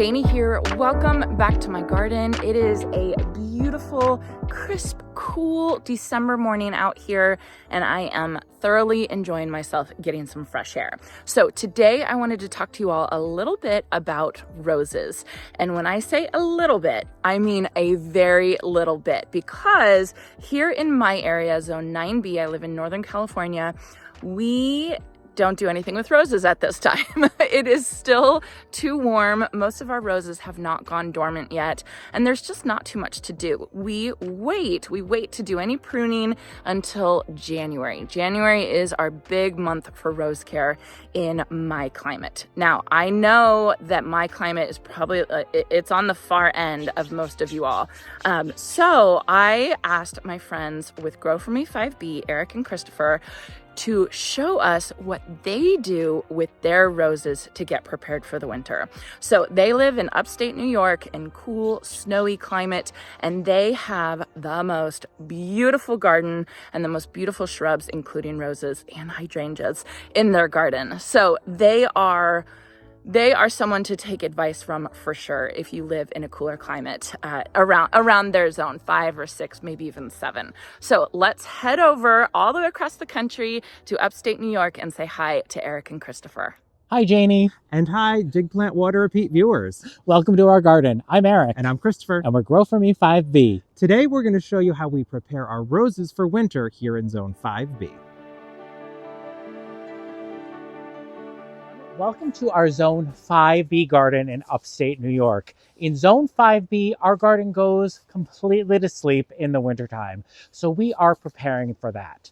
Janie here. Welcome back to my garden. It is a beautiful, crisp, cool December morning out here, and I am thoroughly enjoying myself getting some fresh air. So today I wanted to talk to you all a little bit about roses. And when I say a little bit, I mean a very little bit, because here in my area, Zone 9B, I live in Northern California, we don't do anything with roses at this time. It is still too warm. Most of our roses have not gone dormant yet, and there's just not too much to do. We wait to do any pruning until January. January is our big month for rose care in my climate. Now, I know that my climate is probably, it's on the far end of most of you all. So I asked my friends with Grow For Me 5B, Eric and Christopher, to show us what they do with their roses to get prepared for the winter. So they live in upstate New York in cool, snowy climate, and they have the most beautiful garden and the most beautiful shrubs, including roses and hydrangeas, in their garden. So they are someone to take advice from for sure if you live in a cooler climate around their zone 5 or 6, maybe even 7. So let's head over all the way across the country to upstate New York and say hi to Eric and Christopher. Hi, Janie. And hi, digplantwaterrepeat viewers. Welcome to our garden. I'm Eric. And I'm Christopher. And we're Grow For Me 5B. Today we're going to show you how we prepare our roses for winter here in Zone 5B. Welcome to our Zone 5B garden in upstate New York. In Zone 5B, our garden goes completely to sleep in the wintertime, so we are preparing for that.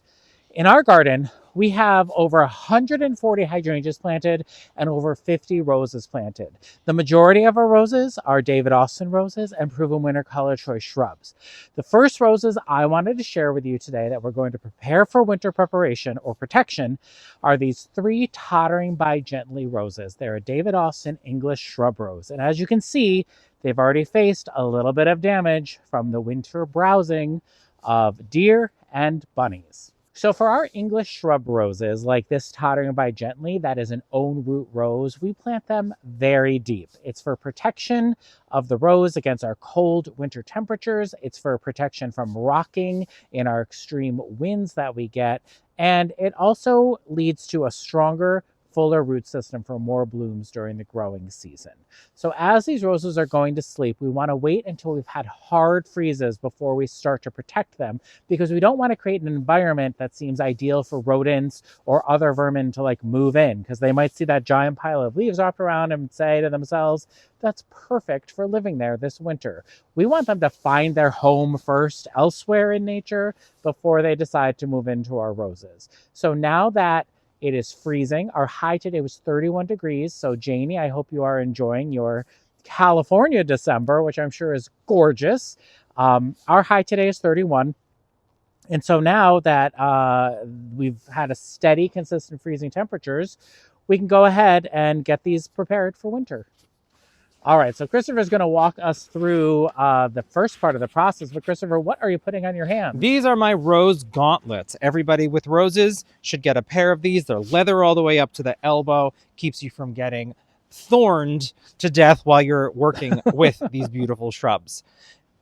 In our garden, we have over 140 hydrangeas planted and over 50 roses planted. The majority of our roses are David Austin roses and Proven Winter Color Choice shrubs. The first roses I wanted to share with you today that we're going to prepare for winter preparation or protection are these 3 Tottering by Gently roses. They're a David Austin English shrub rose. And as you can see, they've already faced a little bit of damage from the winter browsing of deer and bunnies. So for our English shrub roses, like this Tottering by Gently, that is an own root rose, we plant them very deep. It's for protection of the rose against our cold winter temperatures. It's for protection from rocking in our extreme winds that we get. And it also leads to a stronger, fuller root system for more blooms during the growing season. So as these roses are going to sleep, we want to wait until we've had hard freezes before we start to protect them, because we don't want to create an environment that seems ideal for rodents or other vermin to move in, because they might see that giant pile of leaves wrapped around and say to themselves, that's perfect for living there this winter. We want them to find their home first elsewhere in nature before they decide to move into our roses. So now that it is freezing. Our high today was 31 degrees. So Janie, I hope you are enjoying your California December, which I'm sure is gorgeous. Our high today is 31. And so now that we've had a steady, consistent freezing temperatures, we can go ahead and get these prepared for winter. All right, so Christopher is going to walk us through the first part of the process. But Christopher, what are you putting on your hand? These are my rose gauntlets. Everybody with roses should get a pair of these. They're leather all the way up to the elbow. Keeps you from getting thorned to death while you're working with these beautiful shrubs.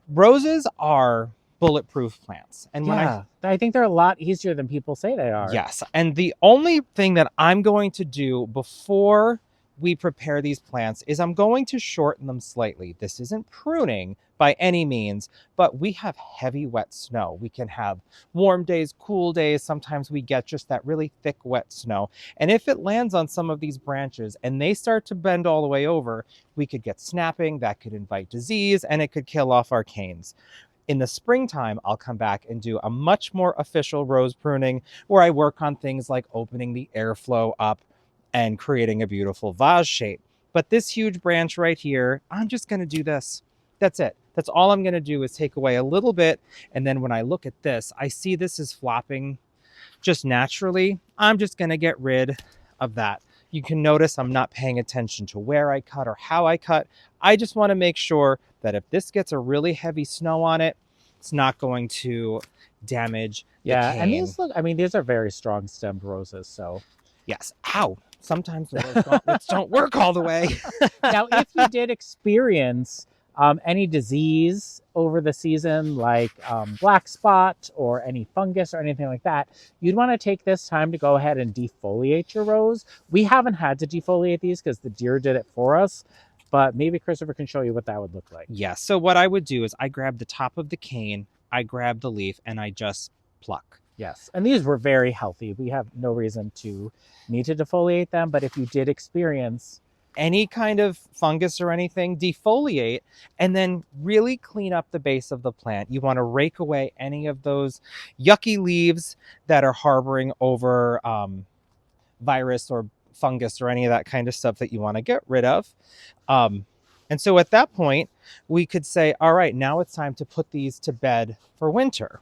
Roses are bulletproof plants. And when I think they're a lot easier than people say they are. Yes, and the only thing that I'm going to do before we prepare these plants is I'm going to shorten them slightly. This isn't pruning by any means, but we have heavy wet snow. We can have warm days, cool days. Sometimes we get just that really thick wet snow. And if it lands on some of these branches and they start to bend all the way over, we could get snapping. That could invite disease and it could kill off our canes. In the springtime, I'll come back and do a much more official rose pruning where I work on things like opening the airflow up and creating a beautiful vase shape. But this huge branch right here, I'm just going to do this. That's it. That's all I'm going to do is take away a little bit. And then when I look at this, I see this is flopping just naturally. I'm just going to get rid of that. You can notice I'm not paying attention to where I cut or how I cut. I just want to make sure that if this gets a really heavy snow on it, it's not going to damage the cane. And these look, I mean, these are very strong stemmed roses, so Yes. Ow. Sometimes the rose gauntlets don't work all the way. Now, if you did experience any disease over the season, like black spot or any fungus or anything like that, you'd want to take this time to go ahead and defoliate your rose. We haven't had to defoliate these because the deer did it for us, but maybe Christopher can show you what that would look like. Yeah. So what I would do is I grab the top of the cane, I grab the leaf, and I just pluck. Yes, and these were very healthy. We have no reason to need to defoliate them, but if you did experience any kind of fungus or anything, defoliate, and then really clean up the base of the plant. You want to rake away any of those yucky leaves that are harboring over virus or fungus or any of that kind of stuff that you want to get rid of. And so at that point, we could say, all right, now it's time to put these to bed for winter.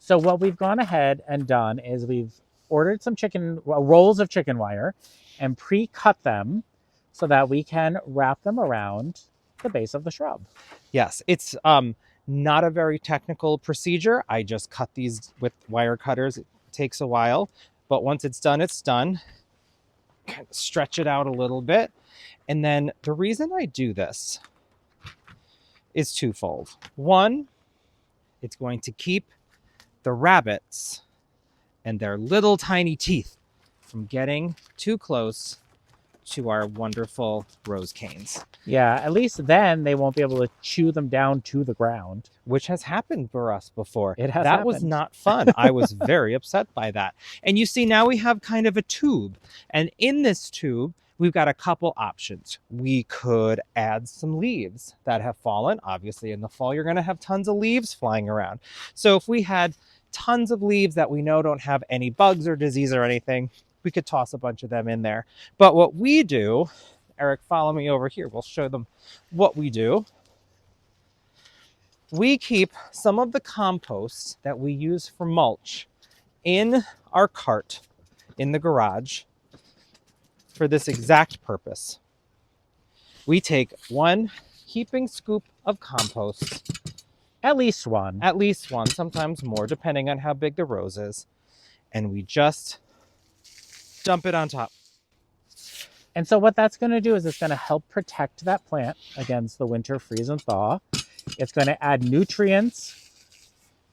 So what we've gone ahead and done is we've ordered some rolls of chicken wire and pre-cut them so that we can wrap them around the base of the shrub. Yes, it's not a very technical procedure. I just cut these with wire cutters. It takes a while, but once it's done, it's done. Kind of stretch it out a little bit. And then the reason I do this is twofold. One, it's going to keep the rabbits and their little tiny teeth from getting too close to our wonderful rose canes. Yeah, at least then they won't be able to chew them down to the ground. Which has happened for us before. It has That was happened. not fun. I was very upset by that. And you see, now we have kind of a tube. And in this tube, we've got a couple options. We could add some leaves that have fallen. Obviously, in the fall, you're going to have tons of leaves flying around. So if we had tons of leaves that we know don't have any bugs or disease or anything, we could toss a bunch of them in there. But what we do, Eric, follow me over here. We'll show them what we do. We keep some of the compost that we use for mulch in our cart in the garage for this exact purpose. We take 1 heaping scoop of compost, At least one. sometimes more, depending on how big the rose is, and we just dump it on top. And so what that's going to do is it's going to help protect that plant against the winter freeze and thaw. It's going to add nutrients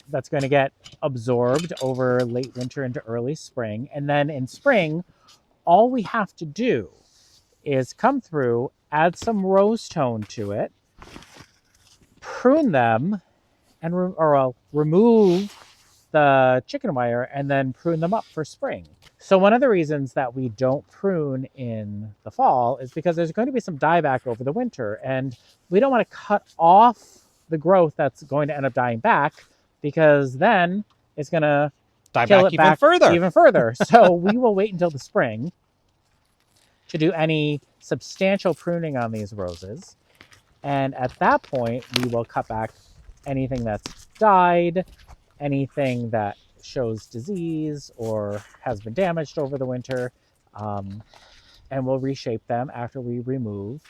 that's going to get absorbed over late winter into early spring. And then in spring, all we have to do is come through, add some rose tone to it, prune them, and remove the chicken wire and then prune them up for spring. So one of the reasons that we don't prune in the fall is because there's going to be some dieback over the winter, and we don't want to cut off the growth that's going to end up dying back, because then it's going to Die kill back it back even further. So we will wait until the spring to do any substantial pruning on these roses. And at that point, we will cut back anything that's died, anything that shows disease or has been damaged over the winter, and we'll reshape them after we remove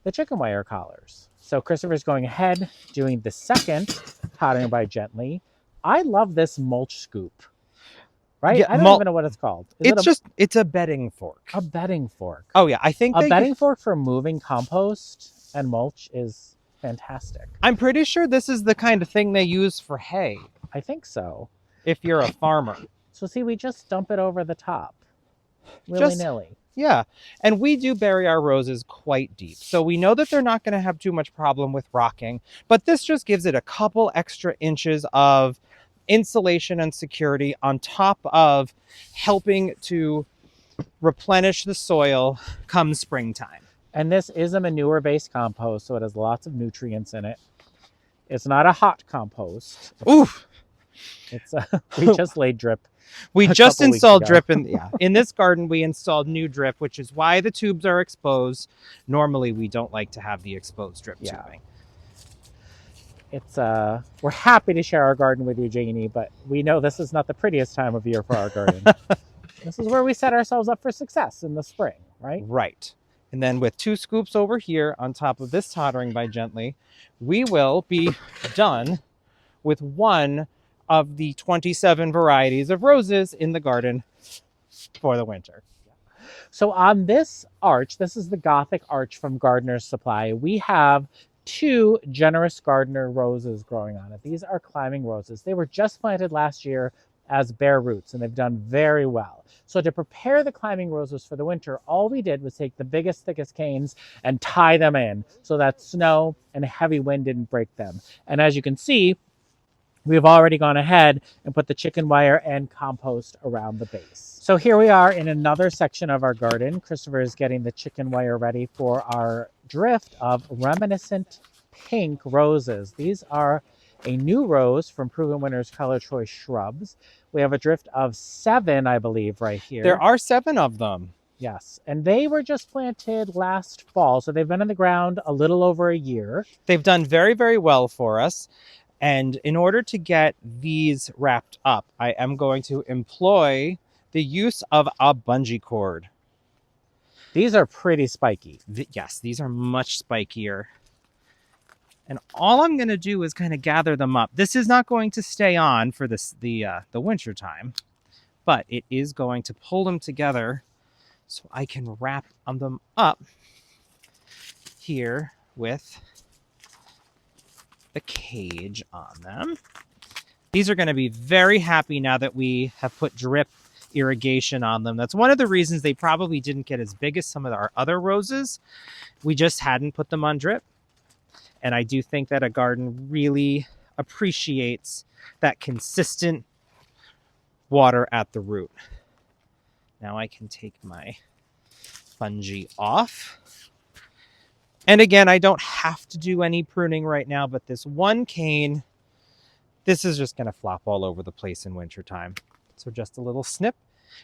the chicken wire collars. So Christopher's going ahead, doing the second Potting by Gently. I love this mulch scoop, right? Yeah, I don't even know what it's called. It's a bedding fork. A bedding fork. Oh yeah, I think A bedding fork for moving compost and mulch is fantastic. I'm pretty sure this is the kind of thing they use for hay I think so. if you're a farmer. So see, we just dump it over the top, willy-nilly. Yeah, and we do bury our roses quite deep. So we know that they're not going to have too much problem with rocking, but this just gives it a couple extra inches of insulation and security on top of helping to replenish the soil come springtime. And this is a manure-based compost, so it has lots of nutrients in it. It's not a hot compost. Oof. It's we just laid drip. We a just couple weeks installed ago. drip in this garden. We installed new drip, which is why the tubes are exposed. Normally, we don't like to have the exposed drip tubing. It's we're happy to share our garden with you, Janie, but we know this is not the prettiest time of year for our garden. This is where we set ourselves up for success in the spring, right? Right. And then with 2 scoops over here on top of this Tottering by Gently, we will be done with one of the 27 varieties of roses in the garden for the winter. So on this arch, this is the Gothic Arch from Gardener's Supply, we have 2 generous gardener roses growing on it. These are climbing roses. They were just planted last year as bare roots, and they've done very well. So to prepare the climbing roses for the winter, all we did was take the biggest, thickest canes and tie them in so that snow and heavy wind didn't break them. And as you can see, we've already gone ahead and put the chicken wire and compost around the base. So here we are in another section of our garden. Christopher is getting the chicken wire ready for our drift of reminiscent pink roses. These are a new rose from Proven Winners Color Choice Shrubs. We have a drift of 7, I believe, right here. There are 7 of them. Yes, and they were just planted last fall, so they've been in the ground a little over a year. They've done very, very well for us. And in order to get these wrapped up, I am going to employ the use of a bungee cord. These are pretty spiky. Yes, these are much spikier. And all I'm going to do is kind of gather them up. This is not going to stay on for the winter time, but it is going to pull them together so I can wrap them up here with the cage on them. These are going to be very happy now that we have put drip irrigation on them. That's one of the reasons they probably didn't get as big as some of our other roses. We just hadn't put them on drip. And I do think that a garden really appreciates that consistent water at the root. Now I can take my bungee off. And again, I don't have to do any pruning right now, but this one cane, this is just going to flop all over the place in wintertime. So just a little snip,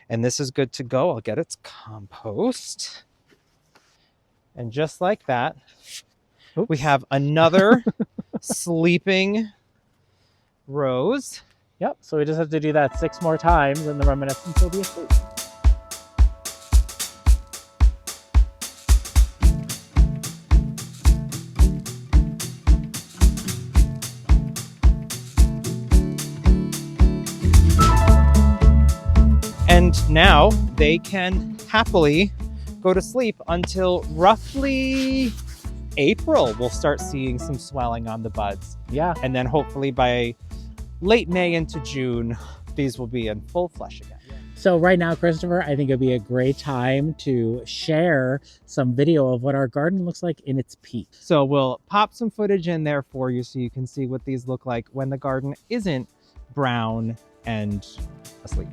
and this is good to go. I'll get its compost. And just like that, oops, we have another sleeping rose. Yep, so we just have to do that 6 more times, and the reminiscence will be asleep. And now they can happily go to sleep until roughly April. We'll start seeing some swelling on the buds. Yeah. And then hopefully by late May into June, these will be in full flush again. So right now, Christopher, I think it'd be a great time to share some video of what our garden looks like in its peak. So we'll pop some footage in there for you so you can see what these look like when the garden isn't brown and asleep.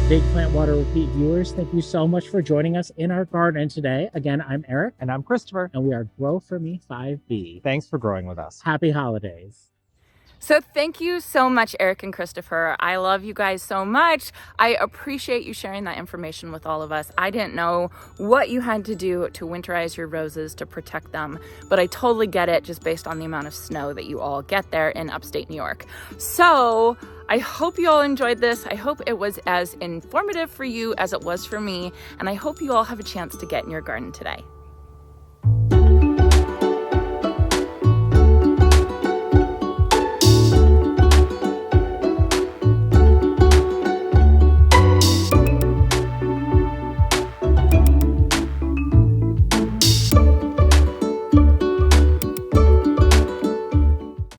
Dig Plant Water Repeat viewers, thank you so much for joining us in our garden today. Again, I'm Eric. And I'm Christopher. And we are Grow For Me 5B. Thanks for growing with us. Happy holidays. So thank you so much, Eric and Christopher. I love you guys so much. I appreciate you sharing that information with all of us. I didn't know what you had to do to winterize your roses to protect them, but I totally get it just based on the amount of snow that you all get there in upstate New York. So I hope you all enjoyed this. I hope it was as informative for you as it was for me, and I hope you all have a chance to get in your garden today.